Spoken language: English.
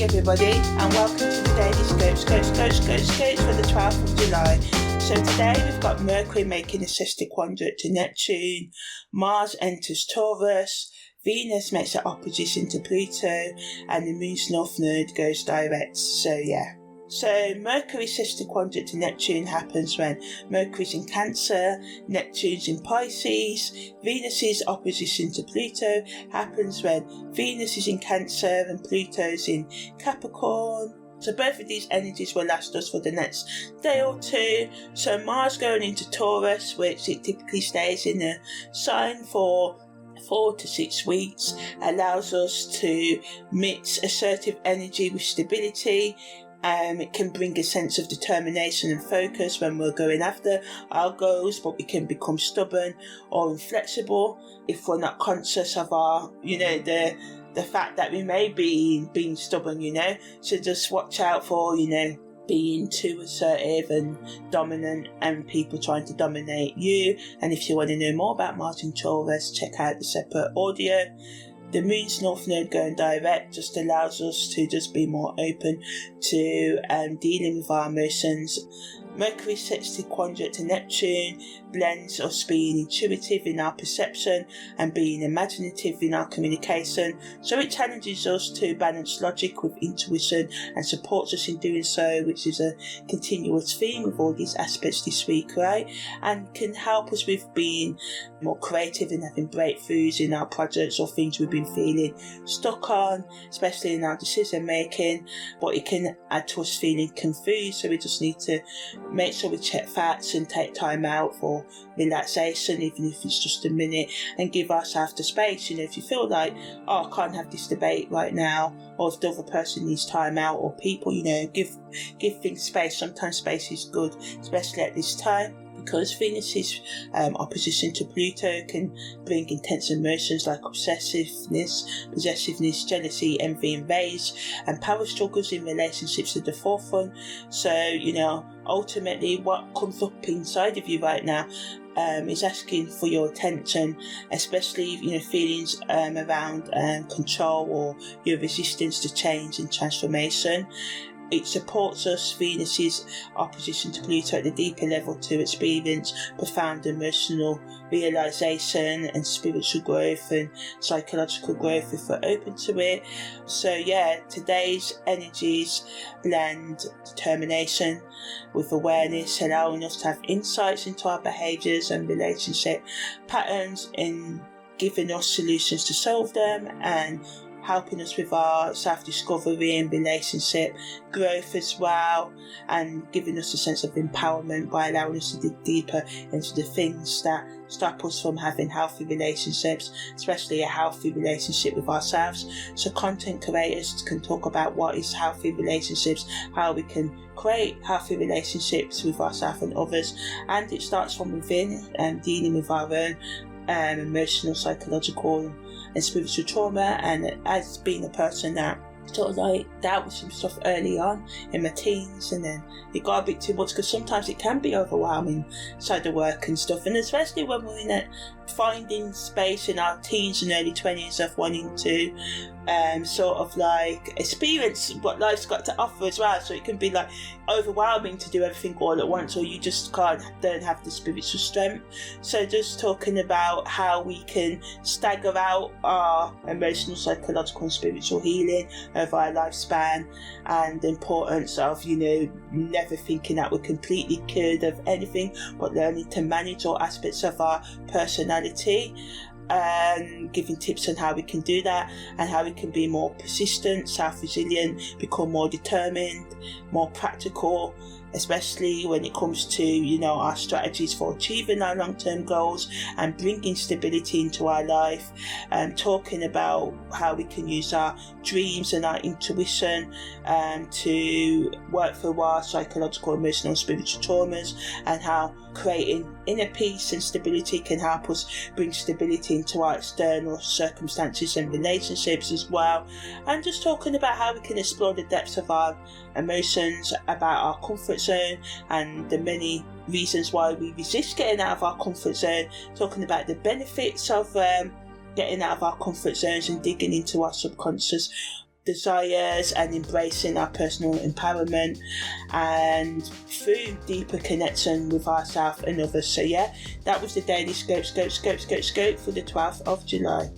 everybody, and welcome to the Daily Scope for the 12th of July. So today we've got Mercury making a sextile quadrant to Neptune, Mars enters Taurus, Venus makes an opposition to Pluto, and the Moon's North Node goes direct. So Mercury sextile quadrant to Neptune happens when Mercury's in Cancer, Neptune's in Pisces. Venus's opposition to Pluto happens when Venus is in Cancer and Pluto's in Capricorn. So both of these energies will last us for the next day or two. So Mars going into Taurus, which it typically stays in a sign for 4 to 6 weeks, allows us to mix assertive energy with stability. It can bring a sense of determination and focus when we're going after our goals, but we can become stubborn or inflexible if we're not conscious of our, the fact that we may be being stubborn, So just watch out for, being too assertive and dominant and people trying to dominate you. And if you want to know more about Mars in Taurus, check out the separate audio. The Moon's North Node going direct just allows us to just be more open to dealing with our emotions. Mercury sextile quadrant to Neptune blends us being intuitive in our perception and being imaginative in our communication. So it challenges us to balance logic with intuition and supports us in doing so, which is a continuous theme with all these aspects this week, right? And can help us with being more creative and having breakthroughs in our projects or things we've been feeling stuck on, especially in our decision making. But it can add to us feeling confused, so we just need to make sure we check facts and take time out for relaxation, even if it's just a minute, and give ourselves the space. If you feel like, I can't have this debate right now, or if the other person needs time out, or people, give things space. Sometimes space is good, especially at this time, because Venus's opposition to Pluto can bring intense emotions like obsessiveness, possessiveness, jealousy, envy and rage, and power struggles in relationships at the forefront. So, ultimately what comes up inside of you right now is asking for your attention, especially feelings around control or your resistance to change and transformation. It supports us, Venus's opposition to Pluto, at the deeper level to experience profound emotional realization and spiritual growth and psychological growth if we're open to it. So today's energies blend determination with awareness, allowing us to have insights into our behaviours and relationship patterns, in giving us solutions to solve them and helping us with our self-discovery and relationship growth as well, and giving us a sense of empowerment by allowing us to dig deeper into the things that stop us from having healthy relationships, especially a healthy relationship with ourselves. So content creators can talk about what is healthy relationships, how we can create healthy relationships with ourselves and others, and it starts from within and dealing with our own emotional, psychological and spiritual trauma. And as being a person that sort of dealt with some stuff early on in my teens, and then it got a bit too much, because sometimes it can be overwhelming inside the work and stuff, and especially when we're in finding space in our teens and early 20s of wanting to experience what life's got to offer as well. So it can be overwhelming to do everything all at once, or you just don't have the spiritual strength. So just talking about how we can stagger out our emotional, psychological and spiritual healing over our lifespan, and the importance of never thinking that we're completely cured of anything, but learning to manage all aspects of our personality, and giving tips on how we can do that, and how we can be more persistent, self-resilient, become more determined, more practical, especially when it comes to our strategies for achieving our long-term goals and bringing stability into our life, and talking about how we can use our dreams and our intuition to work through our psychological, emotional, spiritual traumas, and how creating inner peace and stability can help us bring stability into our external circumstances and relationships as well. And just talking about how we can explore the depths of our emotions, about our comfort zone and the many reasons why we resist getting out of our comfort zone, talking about the benefits of getting out of our comfort zones and digging into our subconscious desires and embracing our personal empowerment, and through deeper connection with ourselves and others. So yeah, that was the daily scope for the 12th of July.